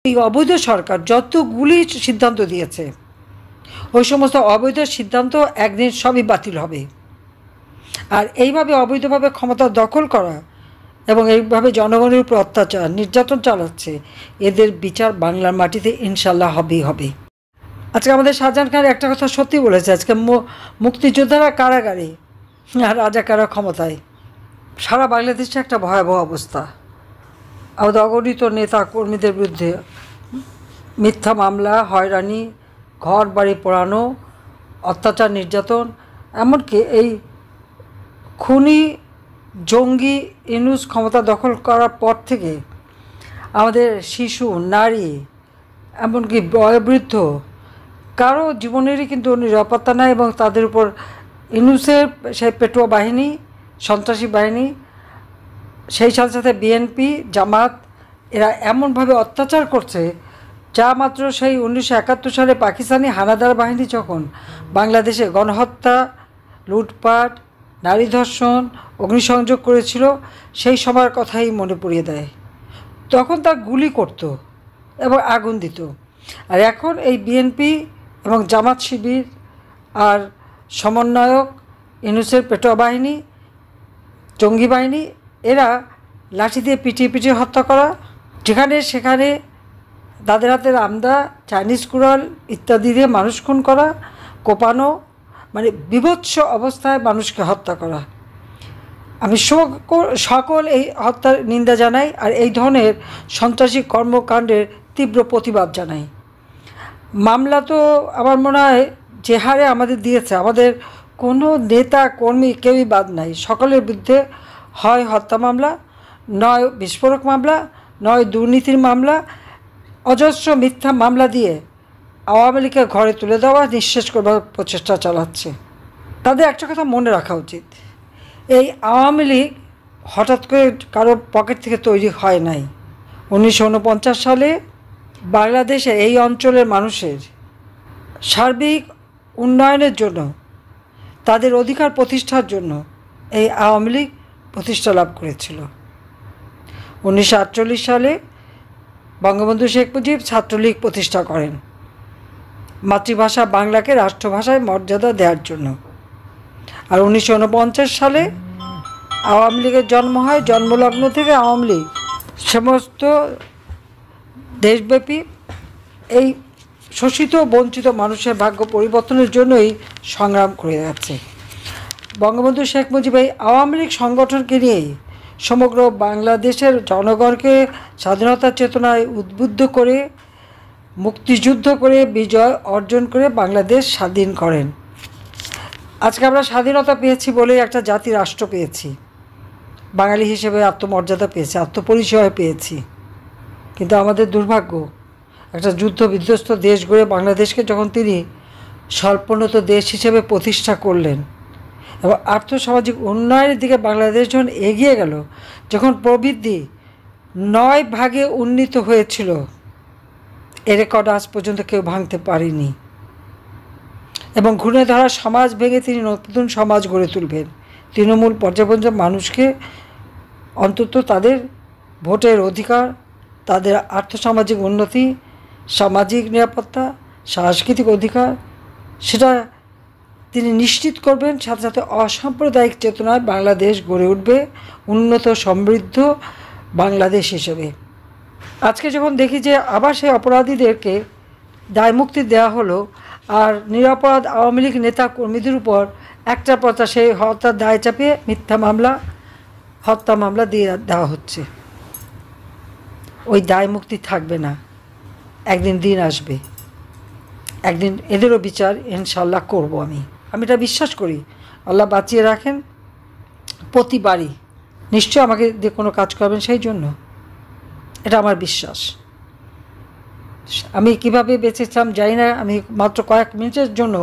এই অবৈধ সরকার যতগুলি সিদ্ধান্ত দিয়েছে ওই সমস্ত অবৈধ সিদ্ধান্ত একদিন সবই বাতিল হবে। আর এইভাবে অবৈধভাবে ক্ষমতা দখল করা এবং এইভাবে জনগণের উপর অত্যাচার নির্যাতন চালাচ্ছে, এদের বিচার বাংলার মাটিতে ইনশাল্লাহ হবেই হবে। আজকে আমাদের শাহজাহান খান একটা কথা সত্যি বলেছে, আজকে মুক্তিযোদ্ধারা কারাগারে আর রাজাকাররা ক্ষমতায়। সারা বাংলাদেশে একটা ভয়াবহ অবস্থা। আমাদের অগণিত নেতা কর্মীদের বিরুদ্ধে মিথ্যা মামলা, হয়রানি, ঘর বাড়ি পোড়ানো, অত্যাচার নির্যাতন, এমনকি এই খুনি জঙ্গি ইউনূস ক্ষমতা দখল করার পর থেকে আমাদের শিশু, নারী, এমনকি বয়োবৃদ্ধ কারো জীবনেরই কিন্তু নিরাপত্তা নাই। এবং তাদের উপর ইউনূসের সেই পেটুয়া বাহিনী, সন্ত্রাসী বাহিনী, সেই সাথে সাথে বিএনপি, জামাত, এরা এমনভাবে অত্যাচার করছে যা মাত্র সেই 1971 সালে পাকিস্তানি হানাদার বাহিনী যখন বাংলাদেশে গণহত্যা, লুটপাট, নারী ধর্ষণ, অগ্নিসংযোগ করেছিল, সেই সময়ের কথাই মনে পড়িয়ে দেয়। তখন তার গুলি করত এবং আগুন দিত। আর এখন এই বিএনপি এবং জামাত শিবির আর সমন্বয়ক ইউনূসের পেটোয়া বাহিনী, জঙ্গি বাহিনী, এরা লাঠি দিয়ে পিটিয়ে পিটিয়ে হত্যা করা, যেখানে সেখানে তাদের হাতের আমদা, চাইনিজ কুড়াল ইত্যাদি দিয়ে মানুষ খুন করা, কোপানো, মানে বিভৎস অবস্থায় মানুষকে হত্যা করা। আমি সকল এই হত্যার নিন্দা জানাই আর এই ধরনের সন্ত্রাসী কর্মকাণ্ডের তীব্র প্রতিবাদ জানাই। মামলা তো আমার মনে হয় যে হারে আমাদের দিয়েছে, আমাদের কোনো নেতা কর্মী কেউই বাদ নাই। সকলের বিরুদ্ধে হয় হত্যা মামলা, নয় বিস্ফোরক মামলা, নয় দুর্নীতির মামলা, অজস্র মিথ্যা মামলা দিয়ে আওয়ামী লীগকে ঘরে তুলে দেওয়া, নিঃশেষ করবার প্রচেষ্টা চালাচ্ছে। তাদের একটা কথা মনে রাখা উচিত, এই আওয়ামী লীগ হঠাৎ করে কারো পকেট থেকে তৈরি হয় নাই। 1949 সালে বাংলাদেশে এই অঞ্চলের মানুষের সার্বিক উন্নয়নের জন্য, তাদের অধিকার প্রতিষ্ঠার জন্য এই আওয়ামী লীগ প্রতিষ্ঠা লাভ করেছিল। 1948 সালে বঙ্গবন্ধু শেখ মুজিব ছাত্রলীগ প্রতিষ্ঠা করেন মাতৃভাষা বাংলাকে রাষ্ট্রভাষায় মর্যাদা দেওয়ার জন্য। আর 1949 সালে আওয়ামী লীগের জন্ম হয়। জন্মলগ্ন থেকে আওয়ামী লীগ সমস্ত দেশব্যাপী এই শোষিত বঞ্চিত মানুষের ভাগ্য পরিবর্তনের জন্যই সংগ্রাম করে যাচ্ছে। বঙ্গবন্ধু শেখ মুজিব এই আওয়ামী লীগ সংগঠনকে নিয়েই সমগ্র বাংলাদেশের জনগণকে স্বাধীনতার চেতনায় উদ্বুদ্ধ করে, মুক্তিযুদ্ধ করে, বিজয় অর্জন করে বাংলাদেশ স্বাধীন করেন। আজকে আমরা স্বাধীনতা পেয়েছি বলেই একটা জাতি রাষ্ট্র পেয়েছি, বাঙালি হিসেবে আত্মমর্যাদা পেয়েছি, আত্মপরিচয় পেয়েছি। কিন্তু আমাদের দুর্ভাগ্য, একটা যুদ্ধ বিধ্বস্ত দেশ গড়ে বাংলাদেশকে যখন তিনি স্বল্পোন্নত দেশ হিসেবে প্রতিষ্ঠা করলেন এবং আর্থসামাজিক উন্নয়নের দিকে বাংলাদেশ যখন এগিয়ে গেল, যখন প্রবৃদ্ধি 9 ভাগে উন্নীত হয়েছিল, এ রেকর্ড আজ পর্যন্ত কেউ ভাঙতে পারেনি। এবং ঘুরে ধরা সমাজ ভেঙে তিনি নতুন সমাজ গড়ে তুলবেন। তৃণমূল পর্যায় পর্যন্ত মানুষকে অন্তত তাদের ভোটের অধিকার, তাদের আর্থসামাজিক উন্নতি, সামাজিক নিরাপত্তা, সাংস্কৃতিক অধিকার, সেটা তিনি নিশ্চিত করবেন। সাথে সাথে অসাম্প্রদায়িক চেতনায় বাংলাদেশ গড়ে উঠবে উন্নত সমৃদ্ধ বাংলাদেশ হিসেবে। আজকে যখন দেখি যে আবার সেই অপরাধীদেরকে দায়মুক্তি দেওয়া হলো আর নিরপরাধ আওয়ামী লীগ নেতা কর্মীদের উপর একটার পর সেই হত্যার দায় চাপিয়ে মিথ্যা মামলা, হত্যা মামলা দিয়ে দেওয়া হচ্ছে, ওই দায় মুক্তি থাকবে না। একদিন দিন আসবে, একদিন এদেরও বিচার ইনশাল্লাহ করব। আমি এটা বিশ্বাস করি। আল্লাহ বাঁচিয়ে রাখেন, প্রতিবারই নিশ্চয় আমাকে দিয়ে কোনো কাজ করবেন, সেই জন্য এটা আমার বিশ্বাস। আমি কিভাবে বেঁচেছিলাম জানি না, আমি মাত্র কয়েক মিনিটের জন্য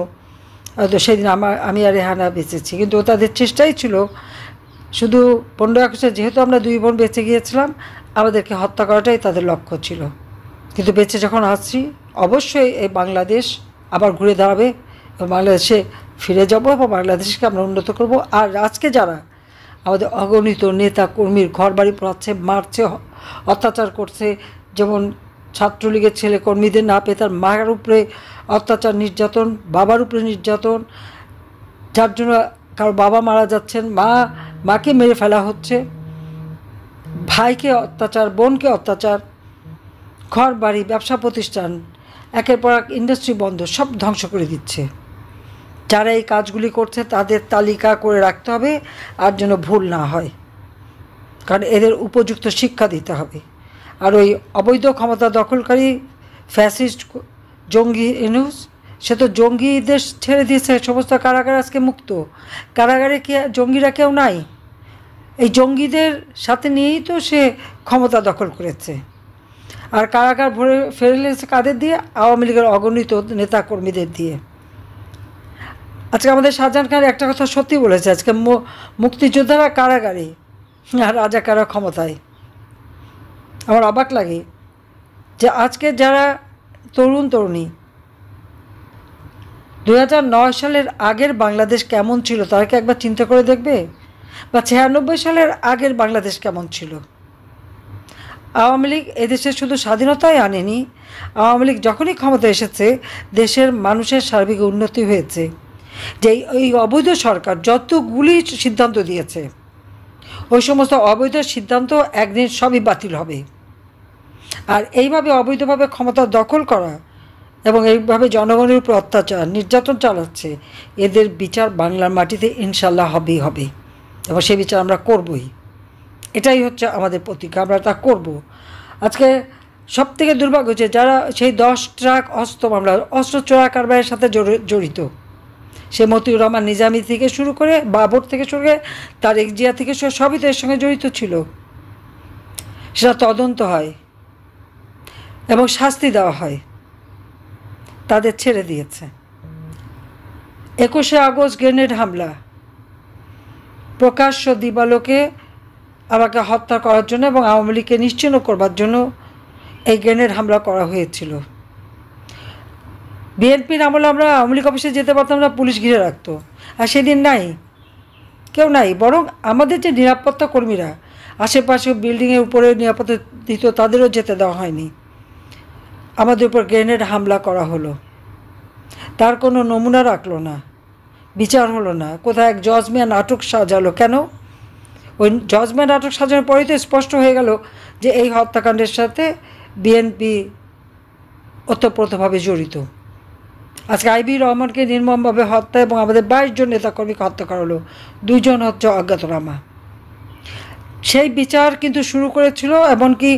হয়তো সেদিন আমি আর রেহানা বেঁচেছি, কিন্তু তাদের চেষ্টাই ছিল শুধু 15 আগস্টে যেহেতু আমরা 2 বোন বেঁচে গিয়েছিলাম, আমাদেরকে হত্যা করাটাই তাদের লক্ষ্য ছিল। কিন্তু বেঁচে যখন আসছি, অবশ্যই এই বাংলাদেশ আবার ঘুরে দাঁড়াবে এবং বাংলাদেশে ফিরে যাব এবং বাংলাদেশকে আমরা উন্নত করব। আর আজকে যারা আমাদের অগণিত নেতা কর্মীর ঘর বাড়ি পোড়াচ্ছে, মারছে, অত্যাচার করছে, যেমন ছাত্রলীগের ছেলে কর্মীদের না পেয়ে তার মার উপরে অত্যাচার নির্যাতন, বাবার উপরে নির্যাতন, যার জন্য কারো বাবা মারা যাচ্ছেন, মাকে মেরে ফেলা হচ্ছে, ভাইকে অত্যাচার, বোনকে অত্যাচার, ঘর বাড়ি ব্যবসা প্রতিষ্ঠান একের পর এক ইন্ডাস্ট্রি বন্ধ, সব ধ্বংস করে দিচ্ছে। যারা এই কাজগুলি করছে তাদের তালিকা করে রাখতে হবে আর যেন ভুল না হয়, কারণ এদের উপযুক্ত শিক্ষা দিতে হবে। আর ওই অবৈধ ক্ষমতা দখলকারী ফ্যাসিস্ট জঙ্গি ইউনূস, সে তো জঙ্গিদের ছেড়ে দিয়েছে, সমস্ত কারাগার আজকে মুক্ত। কারাগারে কি জঙ্গিরা কেউ নাই? এই জঙ্গিদের সাথে নিয়েই তো সে ক্ষমতা দখল করেছে। আর কারাগার ভরে ফেলেছে কাদের দিয়ে? আওয়ামী লীগের অগণিত নেতাকর্মীদের দিয়ে। আজকে আমাদের শাহজাহান খান একটা কথা সত্যি বলেছে, আজকে মুক্তিযোদ্ধারা কারাগারে আর রাজাকাররা ক্ষমতায়। আমার অবাক লাগে যে আজকে যারা তরুণ তরুণী 2009 সালের আগের বাংলাদেশ কেমন ছিল তারা কি একবার চিন্তা করে দেখবে? বা 96 সালের আগের বাংলাদেশ কেমন ছিল? আওয়ামী লীগ এদেশে শুধু স্বাধীনতাই আনেনি, আওয়ামী লীগ যখনই ক্ষমতা এসেছে দেশের মানুষের সার্বিক উন্নতি হয়েছে। যে এই অবৈধ সরকার যতগুলি সিদ্ধান্ত দিয়েছে, ওই সমস্ত অবৈধ সিদ্ধান্ত একদিন সবই বাতিল হবে। আর এইভাবে অবৈধভাবে ক্ষমতা দখল করা এবং এইভাবে জনগণের উপর অত্যাচার নির্যাতন চালাচ্ছে, এদের বিচার বাংলার মাটিতে ইনশাল্লাহ হবেই হবে, এবং সেই বিচার আমরা করবই। এটাই হচ্ছে আমাদের প্রতিজ্ঞা, আমরা তা করব। আজকে সবথেকে দুর্ভাগ্য হচ্ছে যারা সেই 10 ট্রাক অস্ত্র চোরা কারবারের সাথে জড়িত, সে মতিউর রহমান নিজামী থেকে শুরু করে, বাবর থেকে শুরু করে, তারেক জিয়া থেকে সবই তো এর সঙ্গে জড়িত ছিল। সেটা তদন্ত হয় এবং শাস্তি দেওয়া হয়, তাদের ছেড়ে দিয়েছে। 21শে আগস্ট গ্রেনেড হামলা, প্রকাশ্য দিবালোকে আমাকে হত্যা করার জন্য এবং আওয়ামী লীগকে নিশ্চিহ্ন করবার জন্য এই গ্রেনেড হামলা করা হয়েছিল। বিএনপির আমলে আমরা আওয়ামী লীগ অফিসে যেতে পারতাম না, পুলিশ ঘিরে রাখতো। আর সেদিন নাই, কেউ নাই, বরং আমাদের যে নিরাপত্তা কর্মীরা আশেপাশে বিল্ডিংয়ের উপরে নিরাপত্তা দিত তাদেরও যেতে দেওয়া হয়নি। আমাদের উপর গ্রেনেড হামলা করা হলো, তার কোনো নমুনা রাখলো না, বিচার হলো না। কোথায় এক জজ মিয়া নাটক সাজালো, কেন? ওই জজ মিয়া নাটক সাজানোর পরেই তো স্পষ্ট হয়ে গেল যে এই হত্যাকাণ্ডের সাথে বিএনপি ওতপ্রোতভাবে জড়িত। আজকে আইবি রহমানকে নির্মমভাবে হত্যা এবং আমাদের 22 জন নেতাকর্মীকে হত্যা করা হলো, 2 জন হচ্ছে অজ্ঞাতনামা। সেই বিচার কিন্তু শুরু করেছিল, এমনকি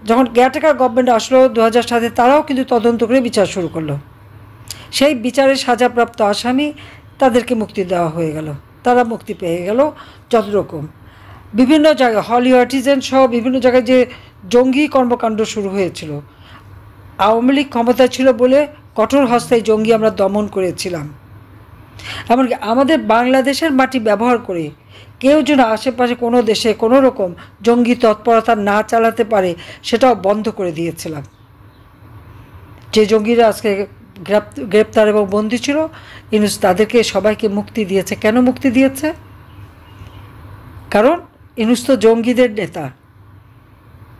যখন কেয়ারটেকার গভর্নমেন্ট আসলো 2000 সালে, তারাও কিন্তু তদন্ত করে বিচার শুরু করলো। সেই বিচারে সাজাপ্রাপ্ত আসামি তাদেরকে মুক্তি দেওয়া হয়ে গেল, তারা মুক্তি পেয়ে গেল। যত রকম বিভিন্ন জায়গায় হলি আর্টিজেন সহ বিভিন্ন জায়গায় যে জঙ্গি কর্মকাণ্ড শুরু হয়েছিল, আওয়ামী লীগ ক্ষমতায় ছিল বলে কঠোর হস্তায় জঙ্গি আমরা দমন করেছিলাম। এমনকি আমাদের বাংলাদেশের মাটি ব্যবহার করে কেউ যেন আশেপাশে কোনো দেশে কোনো রকম জঙ্গি তৎপরতা না চালাতে পারে সেটাও বন্ধ করে দিয়েছিলাম। যে জঙ্গিরা আজকে গ্রেপ্তার এবং বন্দী ছিল, ইউনূস তাদেরকে সবাইকে মুক্তি দিয়েছে। কেন মুক্তি দিয়েছে? কারণ ইউনূস তো জঙ্গিদের নেতা,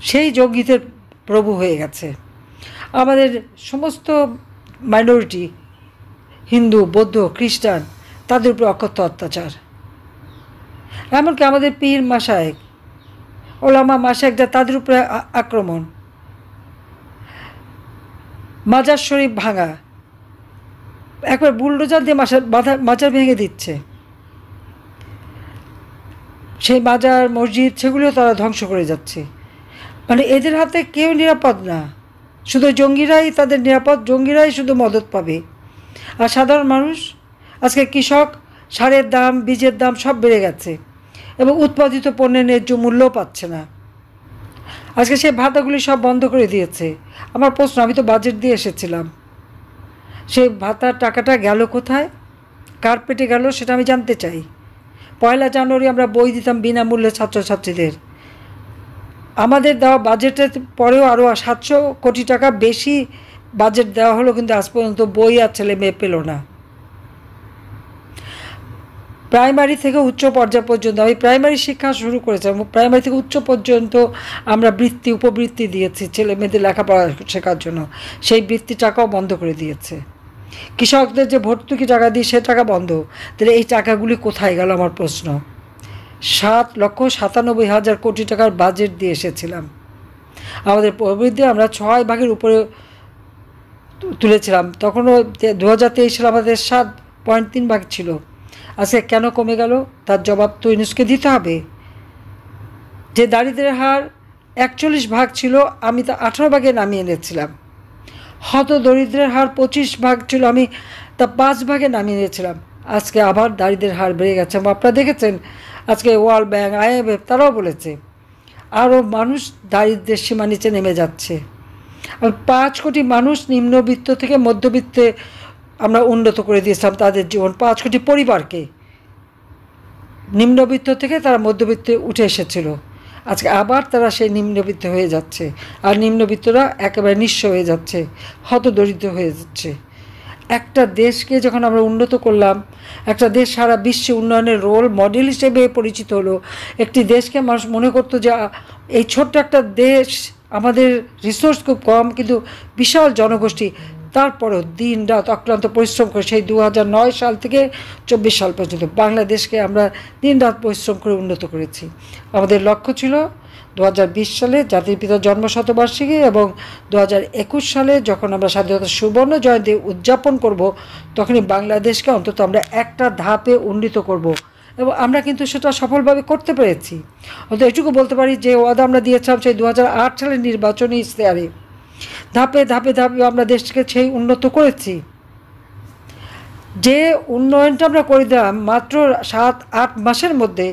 সেই জঙ্গিদের প্রভু হয়ে গেছে। আমাদের সমস্ত মাইনরিটি, হিন্দু, বৌদ্ধ, খ্রিস্টান, তাদের উপর অকথ্য অত্যাচার। এমনকি আমাদের পীর মাশায়েখ, ওলামা মাশায়েখরা, তাদের উপরে আক্রমণ, মাজার শরীফ ভাঙা, একবার বুলডোজার দিয়ে মাজার ভেঙে দিচ্ছে, সেই মাজার মসজিদ সেগুলিও তারা ধ্বংস করে যাচ্ছে। মানে এদের হাতে কেউ নিরাপদ না, শুধু জঙ্গিরাই তাদের নিরাপদ, জঙ্গিরাই শুধু মদত পাবে। আর সাধারণ মানুষ, আজকে কৃষক, সারের দাম, বীজের দাম সব বেড়ে গেছে এবং উৎপাদিত পণ্যের ন্যায্য মূল্যও পাচ্ছে না। আজকে সেই ভাতাগুলি সব বন্ধ করে দিয়েছে। আমার প্রশ্ন, আমি তো বাজেট দিয়ে এসেছিলাম, সেই ভাতার টাকাটা গেল কোথায়, কার পেটে গেল সেটা আমি জানতে চাই। 1 জানুয়ারি আমরা বই দিতাম বিনামূল্যে ছাত্রছাত্রীদের, আমাদের দেওয়া বাজেটের পরেও আরও 700 কোটি টাকা বেশি বাজেট দেওয়া হলো, কিন্তু আজ পর্যন্ত বই আর ছেলে মেয়ে পেল না। প্রাইমারি থেকে উচ্চ পর্যায় পর্যন্ত আমি প্রাইমারি শিক্ষা শুরু করেছিলাম, প্রাইমারি থেকে উচ্চ পর্যন্ত আমরা বৃত্তি উপবৃত্তি দিয়েছি ছেলে মেয়েদের লেখাপড়া শেখার জন্য, সেই বৃত্তি টাকাও বন্ধ করে দিয়েছে। কৃষকদের যে ভর্তুকি টাকা দিই সে টাকা বন্ধ। তাহলে এই টাকাগুলি কোথায় গেল আমার প্রশ্ন। 7,97,000 কোটি টাকার বাজেট দিয়ে এসেছিলাম। আমাদের প্রবৃদ্ধি আমরা 6 ভাগের উপরে তুলেছিলাম, তখনও 2023 সালে আমাদের 7.3 ভাগ ছিল। আজকে কেন কমে গেল তার জবাব তো ইউনুসকে দিতে হবে। যে দারিদ্র্যের হার 41 ভাগ ছিল আমি তা 18 ভাগে নামিয়ে এনেছিলাম। হত দরিদ্রের হার 25 ভাগ ছিল আমি তা 5 ভাগে নামিয়ে এনেছিলাম। আজকে আবার দারিদ্র্যের হার বেড়ে গেছে। আপনারা দেখেছেন আজকে ওয়ার্ল্ড ব্যাংক, IMF তারাও বলেছে আরও মানুষ দারিদ্র্যের সীমা নিচে নেমে যাচ্ছে। 5 কোটি মানুষ নিম্নবিত্ত থেকে মধ্যবিত্তে আমরা উন্নত করে দিয়েছিলাম তাদের জীবন। 5 কোটি পরিবারকে নিম্নবিত্ত থেকে তারা মধ্যবিত্তে উঠে এসেছিল। আজকে আবার তারা সেই নিম্নবিত্ত হয়ে যাচ্ছে, আর নিম্নবিত্তরা একেবারে নিঃস্ব হয়ে যাচ্ছে, হতদরিদ্র হয়ে যাচ্ছে। একটা দেশকে যখন আমরা উন্নত করলাম, একটা দেশ সারা বিশ্বে উন্নয়নের রোল মডেল হিসেবে পরিচিত হলো, একটি দেশকে মানুষ মনে করতো যে এই ছোট্ট একটা দেশ, আমাদের রিসোর্স খুব কম কিন্তু বিশাল জনগোষ্ঠী, তারপরেও দিন রাত অক্লান্ত পরিশ্রম করে সেই 2009 সাল থেকে 24 সাল পর্যন্ত বাংলাদেশকে আমরা দিন রাত পরিশ্রম করে উন্নত করেছি। আমাদের লক্ষ্য ছিল 2020 সালে জাতির পিতার জন্মশতবার্ষিকী এবং 2021 সালে যখন আমরা স্বাধীনতার সুবর্ণ জয়ন্তী উদযাপন করব, তখনই বাংলাদেশকে অন্তত আমরা একটা ধাপে উন্নীত করব, এবং আমরা কিন্তু সেটা সফলভাবে করতে পেরেছি। অন্তত এটুকু বলতে পারি যে ওয়াদা আমরা দিয়েছিলাম সেই 2008 সালের নির্বাচনী ইশতেহারে, ধাপে ধাপে ধাপে আমরা দেশকে সেই উন্নত করেছি। যে উন্নয়নটা আমরা করে দিলাম মাত্র 7-8 মাসের মধ্যে,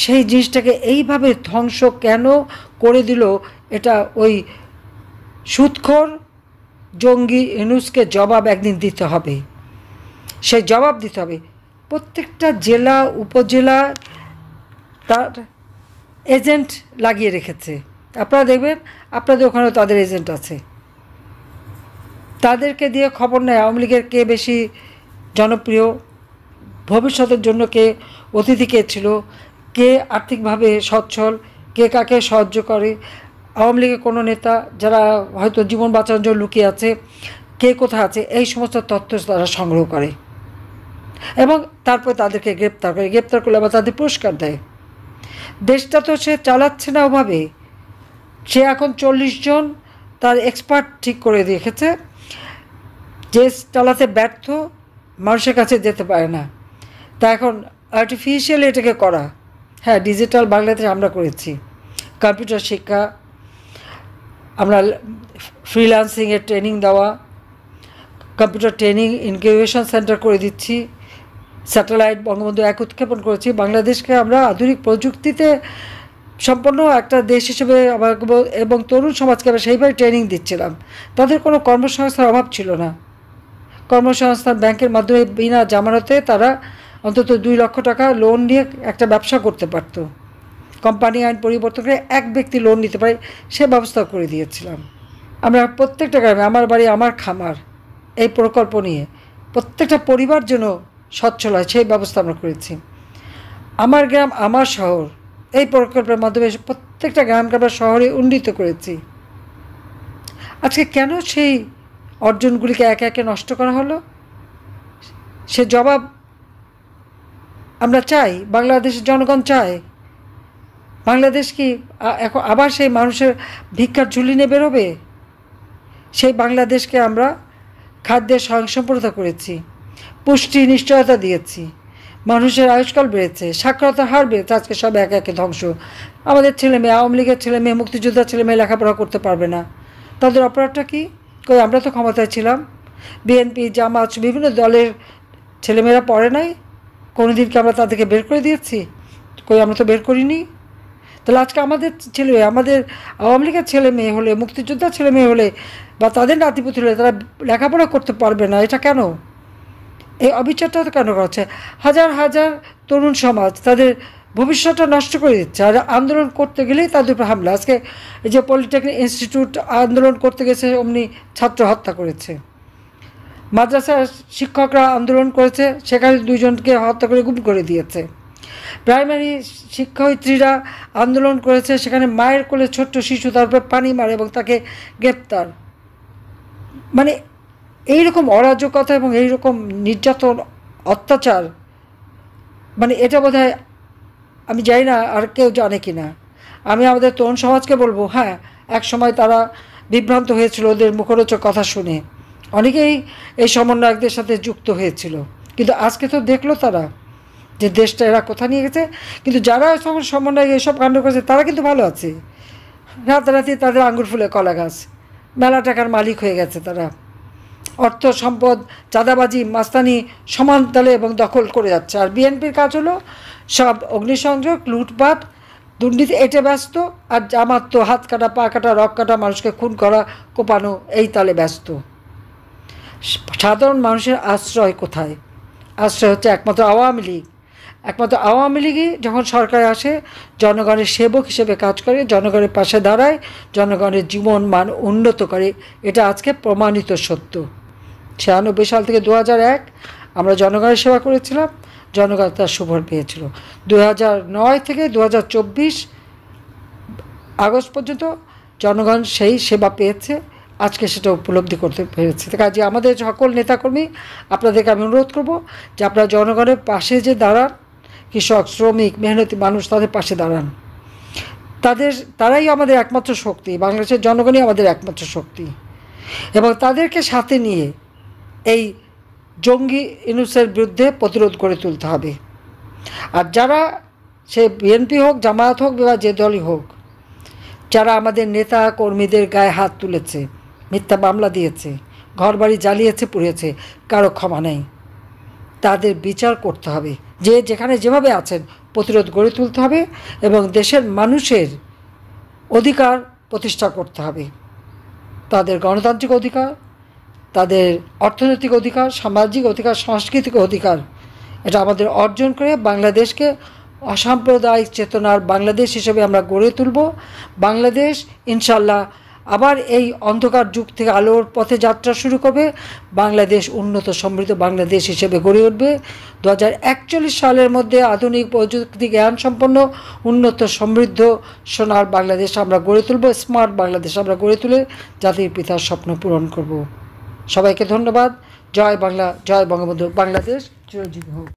সেই জিনিসটাকে এইভাবে ধ্বংস কেন করে দিল, এটা ওই সুদখোর জঙ্গি ইউনূসকে জবাব একদিন দিতে হবে। সেই জবাব দিতে হবে। প্রত্যেকটা জেলা উপজেলা তার এজেন্ট লাগিয়ে রেখেছে। আপনারা দেখবেন আপনাদের ওখানেও তাদের এজেন্ট আছে, তাদেরকে দিয়ে খবর নেয় আওয়ামী লীগের কে বেশি জনপ্রিয়, ভবিষ্যতের জন্য কে অতিথি কে ছিল, কে আর্থিকভাবে সচ্ছল, কে কাকে সাহায্য করে, আওয়ামী লীগের কোনো নেতা যারা হয়তো জীবন বাঁচানোর জন্য লুকিয়ে আছে, কে কোথায় আছে, এই সমস্ত তথ্য তারা সংগ্রহ করে এবং তারপর তাদেরকে গ্রেপ্তার করে। গ্রেপ্তার করলে আবার তাদের পুরস্কার দেয়। দেশটা তো সে চালাচ্ছে না ওভাবে। সে এখন 40 জন তার এক্সপার্ট ঠিক করে রেখেছে, যে চালাতে ব্যর্থ মানুষের কাছে যেতে পারে না। তা এখন আর্টিফিশিয়ালি এটাকে করা। হ্যাঁ, ডিজিটাল বাংলাদেশ আমরা করেছি, কম্পিউটার শিক্ষা, আমরা ফ্রিল্যান্সিংয়ের ট্রেনিং দেওয়া, কম্পিউটার ট্রেনিং ইনকিউবেশন সেন্টার করে দিচ্ছি, স্যাটেলাইট বঙ্গবন্ধু 1 উৎক্ষেপণ করেছি। বাংলাদেশকে আমরা আধুনিক প্রযুক্তিতে সম্পন্ন একটা দেশ হিসেবে এবং তরুণ সমাজকে আমরা সেইভাবে ট্রেনিং দিচ্ছিলাম। তাদের কোনো কর্মসংস্থার অভাব ছিল না। কর্মসংস্থান ব্যাংকের মাধ্যমে বিনা জামানতে তারা অন্তত 2 লক্ষ টাকা লোন নিয়ে একটা ব্যবসা করতে পারত। কোম্পানি আইন পরিবর্তন করে এক ব্যক্তি লোন নিতে পারে, সে ব্যবস্থা করে দিয়েছিলাম। আমরা প্রত্যেকটা গ্রামে আমার বাড়ি আমার খামার এই প্রকল্প নিয়ে প্রত্যেকটা পরিবার যেন সচ্ছল হয় সেই ব্যবস্থা আমরা করেছি। আমার গ্রাম আমার শহর এই প্রকল্পের মাধ্যমে প্রত্যেকটা গ্রামকে আমরা শহরে উন্নীত করেছি। আজকে কেন সেই অর্জনগুলিকে একে একে নষ্ট করা হলো, সে জবাব আমরা চাই, বাংলাদেশের জনগণ চায়। বাংলাদেশ কি এখন আবার সেই মানুষের ভিক্ষার ঝুলি নিয়ে বেরোবে? সেই বাংলাদেশকে আমরা খাদ্যের স্বয়ংসম্পূর্ণতা করেছি, পুষ্টি নিশ্চয়তা দিয়েছি, মানুষের আয়ুষ্কাল বেড়েছে, সাক্ষরতার হার বেড়েছে। আজকে সব একে একে ধ্বংস। আমাদের ছেলেমেয়ে, আওয়ামী লীগের ছেলেমেয়ে, মুক্তিযোদ্ধার ছেলেমেয়ে লেখাপড়া করতে পারবে না। তাদের অপরাধটা কি? কই আমরা তো ক্ষমতায় ছিলাম, বিএনপি জামাত বিভিন্ন দলের ছেলেমেয়েরা পড়ে নাই, কোনো দিনকে আমরা তাদেরকে বের করে দিয়েছি? কই আমরা তো বের করিনি। তাহলে আজকে আমাদের ছেলে, আমাদের আওয়ামী লীগের ছেলে মেয়ে হলে, মুক্তিযোদ্ধার ছেলে মেয়ে হলে বা তাদের নাতিপুতি হলে তারা লেখাপড়া করতে পারবে না, এটা কেন? এই অবিচারটা তো কেন করছে? হাজার হাজার তরুণ সমাজ তাদের ভবিষ্যৎটা নষ্ট করে দিচ্ছে, আর আন্দোলন করতে গেলেই তাদের উপর হামলা। আজকে এই যে পলিটেকনিক ইনস্টিটিউট আন্দোলন করতে গেছে, অমনি ছাত্র হত্যা করেছে। মাদ্রাসার শিক্ষকরা আন্দোলন করেছে, সেখানে 2 জনকে হত্যা করে গুম করে দিয়েছে। প্রাইমারি শিক্ষয়িত্রীরা আন্দোলন করেছে, সেখানে মায়ের কোলে ছোট্ট শিশু, তারপরে পানি মারে এবং তাকে গ্রেপ্তার। মানে এইরকম অরাজকতা এবং এইরকম নির্যাতন, অত্যাচার, মানে এটা বোধহয় আমি জানি না আর কেউ জানে কি না। আমি আমাদের তরুণ সমাজকে বলবো, হ্যাঁ, এক সময় তারা বিভ্রান্ত হয়েছিল ওদের মুখরোচক কথা শুনে, অনেকেই এই সমন্বয়কদের সাথে যুক্ত হয়েছিল, কিন্তু আজকে তো দেখলো তারা যে দেশটা এরা কোথা নিয়ে গেছে। কিন্তু যারা সমন্বয় এইসব কাণ্ড করেছে তারা কিন্তু ভালো আছে, রাতারাতি তাদের আঙ্গুর ফুলে কলা গাছ, মেলা টাকার মালিক হয়ে গেছে তারা, অর্থ সম্পদ, চাঁদাবাজি, মাস্তানি সমান তালে এবং দখল করে যাচ্ছে। আর বিএনপির কাজ হলো সব অগ্নিসংযোগ, লুটপাট, দুর্নীতি, এটা ব্যস্ত। আর জামাত তো হাত কাটা, পা কাটা, রক কাটা, মানুষকে খুন করা, কোপানো, এই তালে ব্যস্ত। সাধারণ মানুষের আশ্রয় কোথায়? আশ্রয় হচ্ছে একমাত্র আওয়ামী লীগ। একমাত্র আওয়ামী লীগই যখন সরকারে আসে জনগণের সেবক হিসেবে কাজ করে, জনগণের পাশে দাঁড়ায়, জনগণের জীবন মান উন্নত করে। এটা আজকে প্রমাণিত সত্য। 96 সাল থেকে 2001 আমরা জনগণের সেবা করেছিলাম, জনগণ তার সুফল পেয়েছিল। 2009 থেকে 2024 আগস্ট পর্যন্ত জনগণ সেই সেবা পেয়েছে, আজকে সেটা উপলব্ধি করতে পেরেছে। কাজে আমাদের সকল নেতাকর্মী, আপনাদেরকে আমি অনুরোধ করব যে আপনারা জনগণের পাশে যে দাঁড়ান, কৃষক, শ্রমিক, মেহনতি মানুষ, তাদের পাশে দাঁড়ান। তারাই আমাদের একমাত্র শক্তি, বাংলাদেশের জনগণই আমাদের একমাত্র শক্তি। এবং তাদেরকে সাথে নিয়ে এই জঙ্গি ইউনূসের বিরুদ্ধে প্রতিরোধ গড়ে তুলতে হবে। আর যারা, সে বিএনপি হোক, জামায়াত হোক বা যে দলই হোক, যারা আমাদের নেতা কর্মীদের গায়ে হাত তুলেছে, মিথ্যা মামলা দিয়েছে, ঘরবাড়ি জ্বালিয়েছে, পুড়িয়েছে, কারো ক্ষমা নেই। তাদের বিচার করতে হবে। যে যেখানে যেভাবে আছেন প্রতিরোধ গড়ে তুলতে হবে এবং দেশের মানুষের অধিকার প্রতিষ্ঠা করতে হবে। তাদের গণতান্ত্রিক অধিকার, তাদের অর্থনৈতিক অধিকার, সামাজিক অধিকার, সাংস্কৃতিক অধিকার, এটা আমাদের অর্জন করে বাংলাদেশকে অসাম্প্রদায়িক চেতনার বাংলাদেশ হিসেবে আমরা গড়ে তুলব। বাংলাদেশ ইনশাল্লাহ আবার এই অন্ধকার যুগ থেকে আলোর পথে যাত্রা শুরু করবে। বাংলাদেশ উন্নত সমৃদ্ধ বাংলাদেশ হিসেবে গড়ে উঠবে। 2041 সালের মধ্যে আধুনিক প্রযুক্তি জ্ঞান সম্পন্ন উন্নত সমৃদ্ধ সোনার বাংলাদেশ আমরা গড়ে তুলব, স্মার্ট বাংলাদেশ আমরা গড়ে তুলে জাতির পিতার স্বপ্ন পূরণ করব। সবাইকে ধন্যবাদ। জয় বাংলা, জয় বঙ্গবন্ধু। বাংলাদেশ চিরজীবী হোক।